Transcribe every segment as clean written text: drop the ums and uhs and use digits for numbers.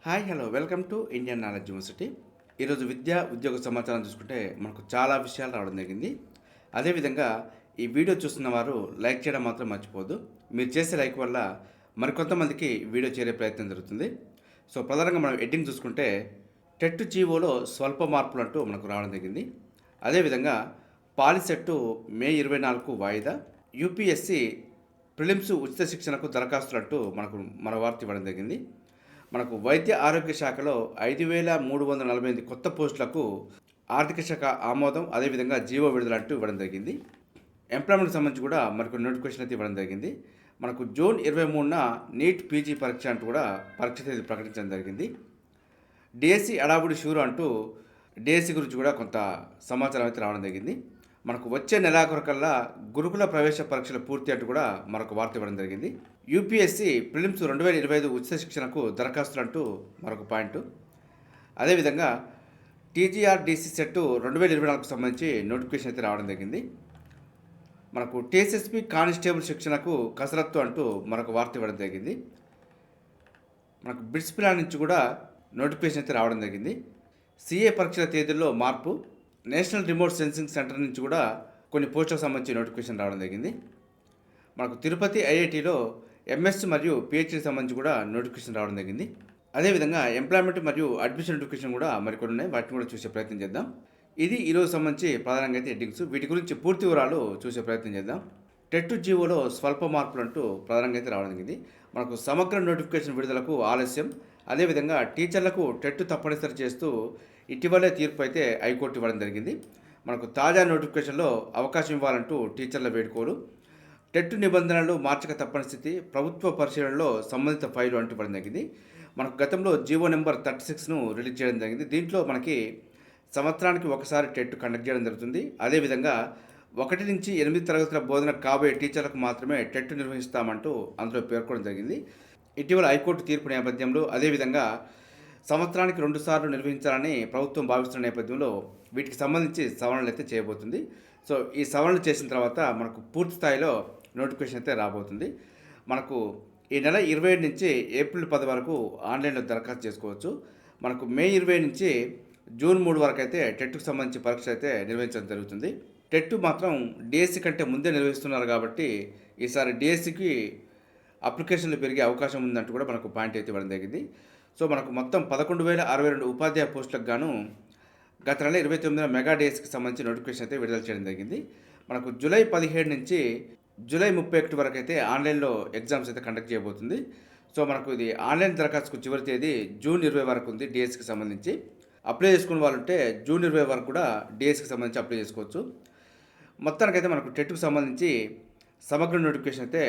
Hi hello welcome to Indian knowledge university. ఈరోజు విద్యా ఉద్యోగ సమాచారం చూసుకుంటే మనకు చాలా విషయాలు రావడం జరిగింది. అదేవిధంగా ఈ వీడియో చూస్తున్న వారు లైక్ చేయడం మాత్రం మర్చిపోవద్దు. మీరు చేసే లైక్ వల్ల మరికొంతమందికి వీడియో చేరే ప్రయత్నం జరుగుతుంది. సో ప్రధానంగా మనం ఎడ్డింగ్ చూసుకుంటే టెట్ జీవోలో స్వల్ప మార్పులు అంటూ మనకు రావడం జరిగింది. అదేవిధంగా పాలిసెట్టు మే 24 వాయిదా, యూపీఎస్సి ప్రిలిమ్స్ ఉచిత శిక్షణకు దరఖాస్తులు అంటూ మన వార్త ఇవ్వడం జరిగింది. మనకు వైద్య ఆరోగ్య శాఖలో 5,348 కొత్త పోస్టులకు ఆర్థిక శాఖ ఆమోదం, అదేవిధంగా జీవో విడుదల అంటూ ఇవ్వడం జరిగింది. ఎంప్లాయ్మెంట్కి సంబంధించి కూడా మరికొన్ని నోటిఫికేషన్ అయితే ఇవ్వడం జరిగింది. మనకు జూన్ 23న నీట్ పీజీ పరీక్ష అంటూ కూడా పరీక్ష తేదీ ప్రకటించడం జరిగింది. డిఎస్సి అడావుడి షూరు అంటూ డిఎస్సి గురించి కూడా కొంత సమాచారం అయితే రావడం జరిగింది. మనకు వచ్చే నెలాఖరుకల్లా గురుకుల ప్రవేశ పరీక్షలు పూర్తి అంటూ కూడా మరొక వార్త ఇవ్వడం జరిగింది. యూపీఎస్సి ప్రిలిమ్స్ 2025 ఉచిత శిక్షణకు దరఖాస్తులు అంటూ మరొక పాయింట్. అదేవిధంగా టీజీఆర్డీసీ సెట్ 2024కు సంబంధించి నోటిఫికేషన్ అయితే రావడం జరిగింది. మనకు టీఎస్ఎస్పీ కానిస్టేబుల్ శిక్షణకు కసరత్తు అంటూ మరొక వార్త ఇవ్వడం జరిగింది. మనకు బిట్స్ ప్లాన్ నుంచి కూడా నోటిఫికేషన్ అయితే రావడం జరిగింది. సిఏ పరీక్షల తేదీల్లో మార్పు, నేషనల్ రిమోట్ సెన్సింగ్ సెంటర్ నుంచి కూడా కొన్ని పోస్టులకు సంబంధించి నోటిఫికేషన్ రావడం జరిగింది. మనకు తిరుపతి ఐఐటిలో ఎంఎస్ మరియు పిహెచ్డికి సంబంధించి కూడా నోటిఫికేషన్ రావడం జరిగింది. అదేవిధంగా ఎంప్లాయ్మెంట్ మరియు అడ్మిషన్ నోటిఫికేషన్ కూడా మరికొన్ని ఉన్నాయి, వాటిని కూడా చూసే ప్రయత్నం చేద్దాం. ఇది ఈరోజు సంబంధించి ప్రధానంగా అయితే హెడ్డింగ్స్. వీటి గురించి పూర్తి వివరాలు చూసే ప్రయత్నం చేద్దాం. టెట్ జీవోలో స్వల్ప మార్పులు అంటూ ప్రధానంగా అయితే రావడం జరిగింది. మనకు సమగ్ర నోటిఫికేషన్ విడుదలకు ఆలస్యం, అదేవిధంగా టీచర్లకు టెట్ తప్పనిసరి చేస్తూ ఇటీవలే తీర్పు అయితే హైకోర్టు ఇవ్వడం జరిగింది. మనకు తాజా నోటిఫికేషన్లో అవకాశం ఇవ్వాలంటూ టీచర్ల వేడుకోలు, టెట్ నిబంధనలు మార్చక తప్పని స్థితి, ప్రభుత్వ పరిశీలనలో సంబంధిత ఫైలు అంటూ ఇవ్వడం జరిగింది. మనకు గతంలో జీవో నెంబర్ 36ను రిలీజ్ చేయడం జరిగింది. దీంట్లో మనకి సంవత్సరానికి ఒకసారి టెట్ కండక్ట్ చేయడం జరుగుతుంది. అదేవిధంగా 1 నుంచి 8 తరగతుల బోధన కాబోయే టీచర్లకు మాత్రమే టెట్ నిర్వహిస్తామంటూ అందులో పేర్కొనడం జరిగింది. ఇటీవల హైకోర్టు తీర్పు నేపథ్యంలో, అదేవిధంగా సంవత్సరానికి 2 సార్లు నిర్వహించాలని ప్రభుత్వం భావిస్తున్న నేపథ్యంలో వీటికి సంబంధించి సవరణలు అయితే చేయబోతుంది. సో ఈ సవరణలు చేసిన తర్వాత మనకు పూర్తి స్థాయిలో నోటిఫికేషన్ అయితే రాబోతుంది. మనకు ఈ నెల 27 నుంచి ఏప్రిల్ 10 వరకు ఆన్లైన్లో దరఖాస్తు చేసుకోవచ్చు. మనకు మే 20 నుంచి జూన్ 3 వరకు అయితే టెట్కు సంబంధించి పరీక్ష అయితే నిర్వహించడం జరుగుతుంది. టెట్ మాత్రం డిఎస్సి కంటే ముందే నిర్వహిస్తున్నారు కాబట్టి ఈసారి డిఎస్సికి అప్లికేషన్లు పెరిగే అవకాశం ఉందంటూ కూడా మనకు పాయింట్ అయితే ఇవ్వడం జరిగింది. సో మనకు మొత్తం 11,062 ఉపాధ్యాయ పోస్టులకు గాను గత నెల 29న మెగా డిఎస్సికి సంబంధించి నోటిఫికేషన్ అయితే విడుదల చేయడం జరిగింది. మనకు జూలై 17 నుంచి జూలై 31 వరకు అయితే ఆన్లైన్లో ఎగ్జామ్స్ అయితే కండక్ట్ చేయబోతుంది. సో మనకు ఇది ఆన్లైన్ దరఖాస్తుకు చివరి తేదీ జూన్ 20 వరకు ఉంది. డిఎస్సికి సంబంధించి అప్లై చేసుకున్న వాళ్ళు ఉంటే జూన్ 20 వరకు కూడా డిఎస్సికి సంబంధించి అప్లై చేసుకోవచ్చు. మొత్తానికైతే మనకు టెట్కు సంబంధించి సమగ్ర నోటిఫికేషన్ అయితే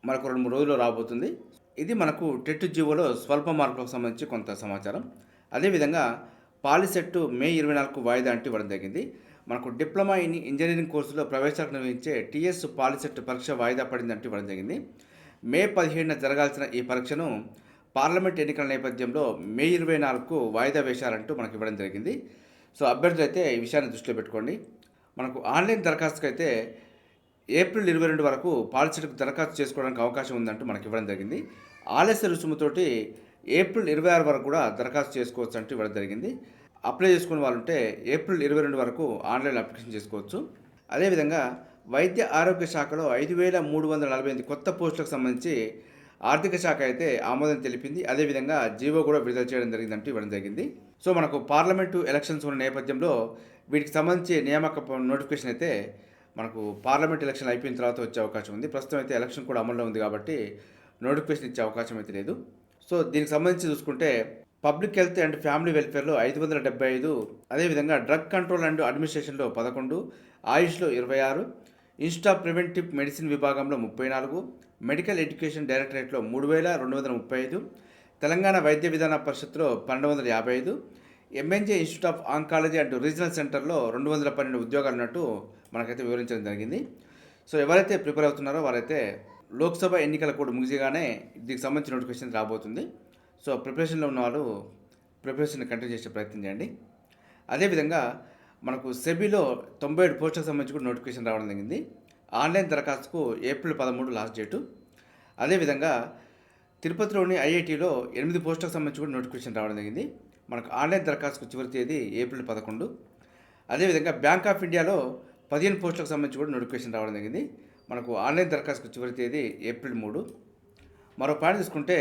మనకు 2-3 రోజుల్లో రాబోతుంది. ఇది మనకు టెట్ జీవోలో స్వల్ప మార్పులకు సంబంధించి కొంత సమాచారం. అదేవిధంగా పాలిసెట్ మే 24 వాయిదా అంటూ ఇవ్వడం జరిగింది. మనకు డిప్లొమా ఇన్ ఇంజనీరింగ్ కోర్సులో ప్రవేశాలకు నిర్వహించే టీఎస్ పాలిసెట్ పరీక్ష వాయిదా పడిందంటూ ఇవ్వడం జరిగింది. మే 17న జరగాల్సిన ఈ పరీక్షను పార్లమెంట్ ఎన్నికల నేపథ్యంలో మే 24కు వాయిదా వేశారంటూ మనకు ఇవ్వడం జరిగింది. సో అభ్యర్థులు అయితే ఈ విషయాన్ని దృష్టిలో పెట్టుకోండి. మనకు ఆన్లైన్ దరఖాస్తుకు అయితే ఏప్రిల్ 22 వరకు పాలిసెట్కు దరఖాస్తు చేసుకోవడానికి అవకాశం ఉందంటూ మనకి ఇవ్వడం జరిగింది. ఆలస్య రుసుముతోటి ఏప్రిల్ 26 వరకు కూడా దరఖాస్తు చేసుకోవచ్చు అంటూ ఇవ్వడం జరిగింది. అప్లై చేసుకునే వాళ్ళు ఉంటే ఏప్రిల్ 22 వరకు ఆన్లైన్ అప్లికేషన్ చేసుకోవచ్చు. అదేవిధంగా వైద్య ఆరోగ్య శాఖలో 5,348 కొత్త పోస్టులకు సంబంధించి ఆర్థిక శాఖ అయితే ఆమోదం తెలిపింది. అదేవిధంగా జీవో కూడా విడుదల చేయడం జరిగిందంటూ ఇవ్వడం జరిగింది. సో మనకు పార్లమెంటు ఎలక్షన్స్ ఉన్న నేపథ్యంలో వీటికి సంబంధించి నియామక నోటిఫికేషన్ అయితే మనకు పార్లమెంట్ ఎలక్షన్ అయిపోయిన తర్వాత వచ్చే అవకాశం ఉంది. ప్రస్తుతం అయితే ఎలక్షన్ కూడా అమల్లో ఉంది కాబట్టి నోటిఫికేషన్ ఇచ్చే అవకాశం అయితే లేదు. సో దీనికి సంబంధించి చూసుకుంటే పబ్లిక్ హెల్త్ అండ్ ఫ్యామిలీ వెల్ఫేర్లో 575, అదేవిధంగా డ్రగ్ కంట్రోల్ అండ్ అడ్మినిస్ట్రేషన్లో 11, ఆయుష్లో 26, ఇన్స్టిట్యూట్ ఆఫ్ ప్రివెంటివ్ మెడిసిన్ విభాగంలో 34, మెడికల్ ఎడ్యుకేషన్ డైరెక్టరేట్లో 3,235, తెలంగాణ వైద్య విధాన పరిషత్లో 1,255, MNJ institute of oncology and regional సెంటర్లో 212 ఉద్యోగాలు ఉన్నట్టు మనకైతే వివరించడం జరిగింది. సో ఎవరైతే ప్రిపేర్ అవుతున్నారో వారైతే లోక్సభ ఎన్నికల కూడా ముగిసిగానే దీనికి సంబంధించిన నోటిఫికేషన్ రాబోతుంది. సో ప్రిపరేషన్లో ఉన్న వాళ్ళు ప్రిపరేషన్ కంటిన్యూ చేసే ప్రయత్నం చేయండి. అదేవిధంగా మనకు సెబీలో 97 పోస్టులకు సంబంధించి కూడా నోటిఫికేషన్ రావడం జరిగింది. ఆన్లైన్ దరఖాస్తుకు ఏప్రిల్ 13 లాస్ట్ డేటు. అదేవిధంగా తిరుపతిలోని ఐఐటీలో 8 పోస్టులకు సంబంధించి కూడా నోటిఫికేషన్ రావడం జరిగింది. మనకు ఆన్లైన్ దరఖాస్తుకు చివరి తేదీ ఏప్రిల్ 11. అదేవిధంగా బ్యాంక్ ఆఫ్ ఇండియాలో 15 పోస్టులకు సంబంధించి కూడా నోటిఫికేషన్ రావడం జరిగింది. మనకు ఆన్లైన్ దరఖాస్తుకు చివరి తేదీ ఏప్రిల్ 3. మరో పాయింట్ తీసుకుంటే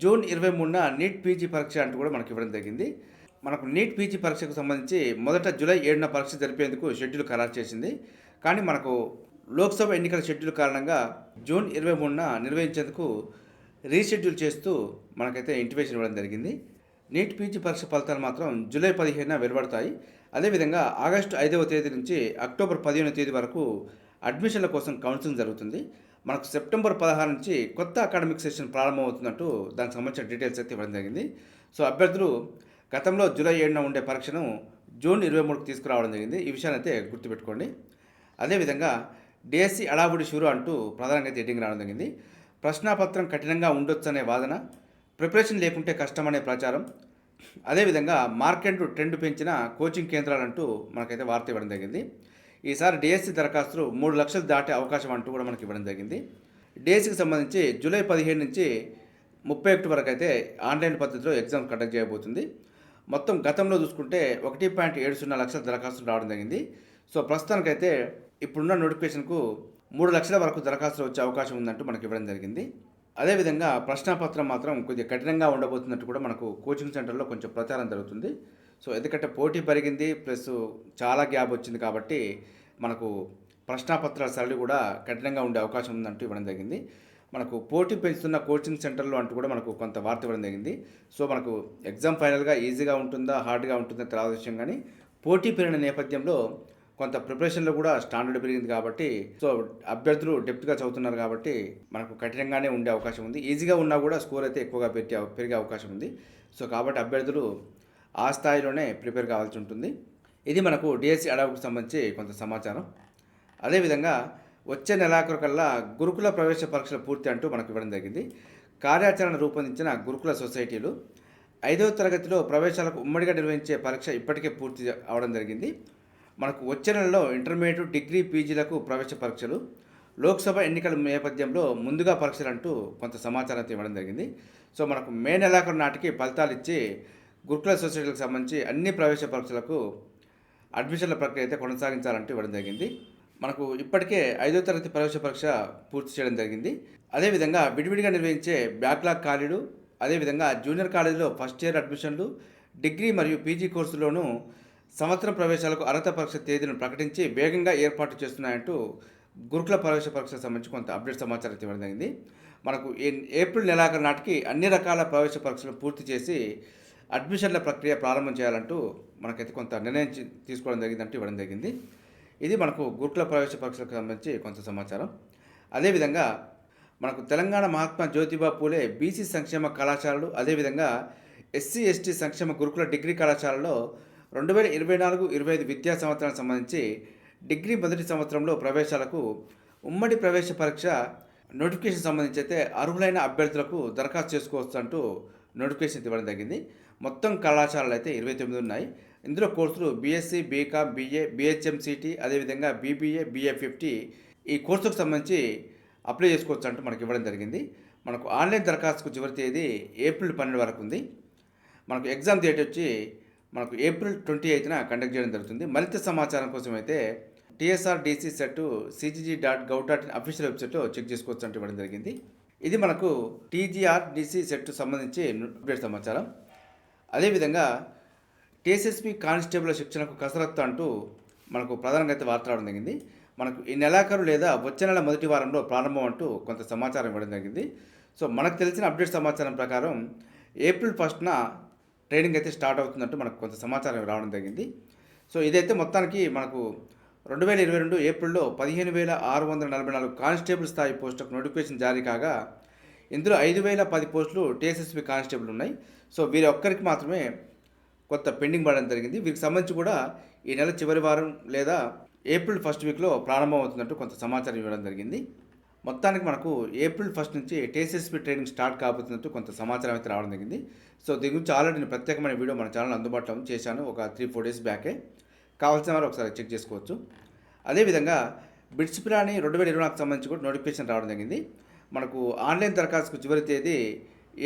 జూన్ 23న నీట్ పీజీ పరీక్ష అంటూ కూడా మనకి ఇవ్వడం జరిగింది. మనకు నీట్ పీజీ పరీక్షకు సంబంధించి మొదట జూలై 7న పరీక్ష జరిపేందుకు షెడ్యూల్ ఖరారు చేసింది. కానీ మనకు లోక్సభ ఎన్నికల షెడ్యూల్ కారణంగా జూన్ 23న నిర్వహించేందుకు రీషెడ్యూల్ చేస్తూ మనకైతే ఇంటిమేషన్ ఇవ్వడం జరిగింది. నీట్ పీజీ పరీక్ష ఫలితాలు మాత్రం జూలై 15న వెలువడతాయి. అదేవిధంగా ఆగస్టు 5వ తేదీ నుంచి అక్టోబర్ 15వ తేదీ వరకు అడ్మిషన్ల కోసం కౌన్సిలింగ్ జరుగుతుంది. మనకు సెప్టెంబర్ 16 నుంచి కొత్త అకాడమిక్ సెషన్ ప్రారంభమవుతున్నట్టు దానికి సంబంధించిన డీటెయిల్స్ అయితే ఇవ్వడం జరిగింది. సో అభ్యర్థులు గతంలో జూలై 7న ఉండే పరీక్షను జూన్ 23కు తీసుకురావడం జరిగింది. ఈ విషయాన్ని అయితే గుర్తుపెట్టుకోండి. అదేవిధంగా డిఎస్సి అడావుడి షురు అంటూ ప్రధానంగా అయితే హెడ్డింగ్ రావడం జరిగింది. ప్రశ్నాపత్రం కఠినంగా ఉండొచ్చు అనే వాదన, ప్రిపరేషన్ లేకుంటే కష్టమనే ప్రచారం, అదేవిధంగా మార్కెట్ ట్రెండ్ పెంచిన కోచింగ్ కేంద్రాలంటూ మనకైతే వార్త ఇవ్వడం జరిగింది. ఈసారి డిఎస్సి దరఖాస్తులు 3 లక్షలు దాటే అవకాశం అంటూ కూడా మనకి ఇవ్వడం జరిగింది. డిఎస్సికి సంబంధించి జూలై 15 నుంచి 31 వరకు అయితే ఆన్లైన్ పద్ధతిలో ఎగ్జామ్ కండక్ట్ చేయబోతుంది. మొత్తం గతంలో చూసుకుంటే 1.70 లక్షల దరఖాస్తులు రావడం జరిగింది. సో ప్రస్తుతానికైతే ఇప్పుడున్న నోటిఫికేషన్కు 3 లక్షల వరకు దరఖాస్తులు వచ్చే అవకాశం ఉందంటూ మనకి ఇవ్వడం జరిగింది. అదేవిధంగా ప్రశ్నాపత్రం మాత్రం కొద్దిగా కఠినంగా ఉండబోతున్నట్టు కూడా మనకు కోచింగ్ సెంటర్లో కొంచెం ప్రచారం జరుగుతుంది. సో ఎందుకంటే పోటీ పెరిగింది, ప్లస్ చాలా గ్యాప్ వచ్చింది కాబట్టి మనకు ప్రశ్నాపత్రాల సరళి కూడా కఠినంగా ఉండే అవకాశం ఉందంటూ ఇవ్వడం జరిగింది. మనకు పోటీ పెంచుతున్న కోచింగ్ సెంటర్లో అంటూ కూడా మనకు కొంత వార్త ఇవ్వడం జరిగింది. సో మనకు ఎగ్జామ్ ఫైనల్గా ఈజీగా ఉంటుందా హార్డ్గా ఉంటుందా తర్వాత విషయం, కానీ పోటీ పెరిగిన నేపథ్యంలో కొంత ప్రిపరేషన్లో కూడా స్టాండర్డ్ పెరిగింది కాబట్టి, సో అభ్యర్థులు డెప్త్గా చదువుతున్నారు కాబట్టి మనకు కఠినంగానే ఉండే అవకాశం ఉంది. ఈజీగా ఉన్నా కూడా స్కోర్ అయితే ఎక్కువగా పెరిగే అవకాశం ఉంది. సో కాబట్టి అభ్యర్థులు ఆ స్థాయిలోనే ప్రిపేర్ కావాల్సి ఉంటుంది. ఇది మనకు డిఎస్సి అడావుకు సంబంధించి కొంత సమాచారం. అదేవిధంగా వచ్చే నెలాఖరు కల్లా గురుకుల ప్రవేశ పరీక్షల పూర్తి అంటూ మనకు ఇవ్వడం జరిగింది. కార్యాచరణ రూపొందించిన గురుకుల సొసైటీలు 5వ తరగతిలో ప్రవేశాలకు ఉమ్మడిగా నిర్వహించే పరీక్ష ఇప్పటికే పూర్తి అవడం జరిగింది. మనకు వచ్చే నెలలో ఇంటర్మీడియట్, డిగ్రీ, పీజీలకు ప్రవేశ పరీక్షలు, లోక్సభ ఎన్నికల నేపథ్యంలో ముందుగా పరీక్షలు అంటూ కొంత సమాచారం ఇవ్వడం జరిగింది. సో మనకు మే నెలాఖరు నాటికి ఫలితాలు ఇచ్చి గురుకుల సొసైటీలకు సంబంధించి అన్ని ప్రవేశ పరీక్షలకు అడ్మిషన్ల ప్రక్రియ అయితే కొనసాగించాలంటూ ఇవ్వడం జరిగింది. మనకు ఇప్పటికే 5వ తరగతి ప్రవేశ పరీక్ష పూర్తి చేయడం జరిగింది. అదేవిధంగా విడివిడిగా నిర్వహించే బ్యాక్లాగ్ ఖాళీలు, అదేవిధంగా జూనియర్ కాలేజీలో ఫస్ట్ ఇయర్ అడ్మిషన్లు, డిగ్రీ మరియు పీజీ కోర్సులోనూ సంవత్సరం ప్రవేశాలకు అర్హత పరీక్ష తేదీలను ప్రకటించి వేగంగా ఏర్పాటు చేస్తున్నాయంటూ గురుకుల ప్రవేశ పరీక్షకు సంబంధించి కొంత అప్డేట్ సమాచారం ఇవ్వడం జరిగింది. మనకు ఏప్రిల్ నెలాఖరు నాటికి అన్ని రకాల ప్రవేశ పరీక్షలు పూర్తి చేసి అడ్మిషన్ల ప్రక్రియ ప్రారంభం చేయాలంటూ మనకైతే కొంత నిర్ణయం తీసుకోవడం జరిగిందంటూ ఇవ్వడం జరిగింది. ఇది మనకు గురుకుల ప్రవేశ పరీక్షలకు సంబంధించి కొంత సమాచారం. అదేవిధంగా మనకు తెలంగాణ మహాత్మా జ్యోతిబా పూలే బీసీ సంక్షేమ కళాశాలలు, అదేవిధంగా ఎస్సీ ఎస్టీ సంక్షేమ గురుకుల డిగ్రీ కళాశాలలో 2024-25 విద్యా సంవత్సరానికి సంబంధించి డిగ్రీ మొదటి సంవత్సరంలో ప్రవేశాలకు ఉమ్మడి ప్రవేశ పరీక్ష నోటిఫికేషన్ సంబంధించి అయితే అర్హులైన అభ్యర్థులకు దరఖాస్తు చేసుకోవచ్చు అంటూ నోటిఫికేషన్ ఇవ్వడం జరిగింది. మొత్తం కళాశాలలు అయితే 29 ఉన్నాయి. ఇందులో కోర్సులు బీఎస్సీ, బీకామ్, బీఏ, బీహెచ్ఎంసీటీ, అదేవిధంగా బీబీఏ, బీఏ50 ఈ కోర్సుకు సంబంధించి అప్లై చేసుకోవచ్చు అంటూ మనకి ఇవ్వడం జరిగింది. మనకు ఆన్లైన్ దరఖాస్తుకు చివరి తేదీ ఏప్రిల్ 12 వరకు ఉంది. మనకు ఎగ్జామ్ డేట్ వచ్చి మనకు ఏప్రిల్ 28న కండక్ట్ చేయడం జరుగుతుంది. మరింత సమాచారం కోసం అయితే TSRDC సెట్ cgg.gov.in అఫీషియల్ వెబ్సైట్లో చెక్ చేసుకోవచ్చు అంటూ ఇవ్వడం జరిగింది. ఇది మనకు TGRDC సెట్ సంబంధించి అప్డేట్ సమాచారం. అదేవిధంగా TSSP కానిస్టేబుల్ శిక్షణకు కసరత్తు అంటూ మనకు ప్రధానంగా అయితే వార్త రావడం జరిగింది. మనకు ఈ నెలాఖరు లేదా వచ్చే నెల మొదటి వారంలో ప్రారంభం అంటూ కొంత సమాచారం ఇవ్వడం జరిగింది. సో మనకు తెలిసిన అప్డేట్ సమాచారం ప్రకారం ఏప్రిల్ 1న ట్రైనింగ్ అయితే స్టార్ట్ అవుతుందంటూ మనకు కొంత సమాచారం రావడం జరిగింది. సో ఇదైతే మొత్తానికి మనకు 2022 ఏప్రిల్లో 15,644 కానిస్టేబుల్ స్థాయి పోస్టులకు నోటిఫికేషన్ జారీ కాగా ఇందులో 5,010 పోస్టులు TSSP కానిస్టేబుల్ ఉన్నాయి. సో వీరి ఒక్కరికి మాత్రమే కొత్త పెండింగ్ పడడం జరిగింది. వీరికి సంబంధించి కూడా ఈ నెల చివరి వారం లేదా ఏప్రిల్ 1st వీక్లో ప్రారంభం అవుతుందంటూ కొంత సమాచారం ఇవ్వడం జరిగింది. మొత్తానికి మనకు ఏప్రిల్ 1 నుంచి TSSP ట్రైనింగ్ స్టార్ట్ కాబోతున్నట్టు కొంత సమాచారం అయితే రావడం జరిగింది. సో దీని గురించి ఆల్రెడీ నేను ప్రత్యేకమైన వీడియో మన ఛానల్ అందుబాటులో చేశాను ఒక 3-4 డేస్ బ్యాకే. కావాల్సిన వారు ఒకసారి చెక్ చేసుకోవచ్చు. అదేవిధంగా బిట్స్ పిలాని 2024 సంబంధించి కూడా నోటిఫికేషన్ రావడం జరిగింది. మనకు ఆన్లైన్ దరఖాస్తుకు చివరి తేదీ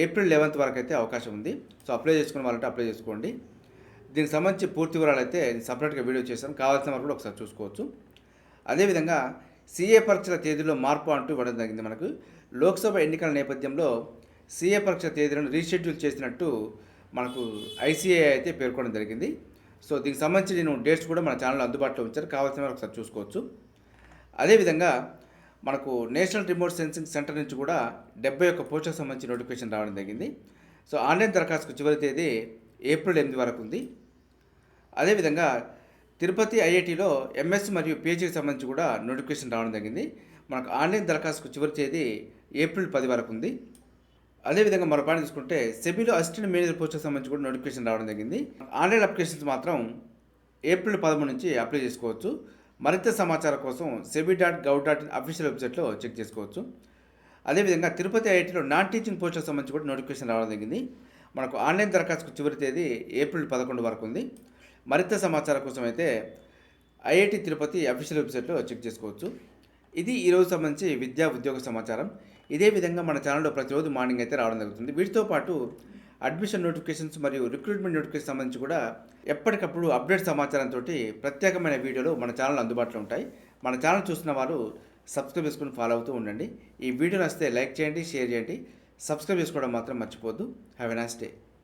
ఏప్రిల్ 11 వరకు అయితే అవకాశం ఉంది. సో అప్లై చేసుకునే వాళ్ళంటే అప్లై చేసుకోండి. దీనికి సంబంధించి పూర్తి వివరాలు అయితే నేను సపరేట్గా వీడియో చేశాను, కావాల్సిన వారు కూడా ఒకసారి చూసుకోవచ్చు. అదేవిధంగా సీఏ పరీక్షల తేదీలో మార్పు అంటూ ఇవ్వడం జరిగింది. మనకు లోక్సభ ఎన్నికల నేపథ్యంలో సీఏ పరీక్షల తేదీలను రీషెడ్యూల్ చేసినట్టు మనకు ఐసీఏ అయితే పేర్కొనడం జరిగింది. సో దీనికి సంబంధించి నేను డేట్స్ కూడా మన ఛానల్లో అందుబాటులో ఉంచారు, కావాల్సిన వారు ఒకసారి చూసుకోవచ్చు. అదేవిధంగా మనకు నేషనల్ రిమోట్ సెన్సింగ్ సెంటర్ నుంచి కూడా 71 పోస్టులకు సంబంధించి నోటిఫికేషన్ రావడం జరిగింది. సో ఆన్లైన్ దరఖాస్తుకు చివరి తేదీ ఏప్రిల్ 8 వరకు ఉంది. అదేవిధంగా తిరుపతి ఐఐటిలో ఎంఎస్ మరియు పిహెచ్డికి సంబంధించి కూడా నోటిఫికేషన్ రావడం జరిగింది. మనకు ఆన్లైన్ దరఖాస్తుకు చివరి తేదీ ఏప్రిల్ 10 వరకు ఉంది. అదేవిధంగా మరో పాయింట్ తీసుకుంటే సెబీలో అసిస్టెంట్ మేనేజర్ పోస్టుకు సంబంధించి కూడా నోటిఫికేషన్ రావడం జరిగింది. ఆన్లైన్ అప్లికేషన్స్ మాత్రం ఏప్రిల్ 13 నుంచి అప్లై చేసుకోవచ్చు. మరింత సమాచారం కోసం sebi.gov.in అఫీషియల్ వెబ్సైట్లో చెక్ చేసుకోవచ్చు. అదేవిధంగా తిరుపతి ఐఐటిలో నాన్ టీచింగ్ పోస్టులకు సంబంధించి కూడా నోటిఫికేషన్ రావడం జరిగింది. మనకు ఆన్లైన్ దరఖాస్తుకు చివరి తేదీ ఏప్రిల్ 11 వరకు ఉంది. మరింత సమాచారం కోసం అయితే ఐఐటి తిరుపతి అఫీషియల్ వెబ్సైట్లో చెక్ చేసుకోవచ్చు. ఇది ఈరోజు సంబంధించి విద్యా ఉద్యోగ సమాచారం. ఇదే విధంగా మన ఛానల్లో ప్రతిరోజు మార్నింగ్ అయితే రావడం జరుగుతుంది. వీటితో పాటు అడ్మిషన్ నోటిఫికేషన్స్ మరియు రిక్రూట్మెంట్ నోటిఫికేషన్ సంబంధించి కూడా ఎప్పటికప్పుడు అప్డేట్ సమాచారంతో ప్రత్యేకమైన వీడియోలు మన ఛానల్ అందుబాటులో ఉంటాయి. మన ఛానల్ చూస్తున్న వారు సబ్స్క్రైబ్ చేసుకుని ఫాలో అవుతూ ఉండండి. ఈ వీడియో నచ్చితే లైక్ చేయండి, షేర్ చేయండి, సబ్స్క్రైబ్ చేసుకోవడం మాత్రం మర్చిపోవద్దు. Have a nice day.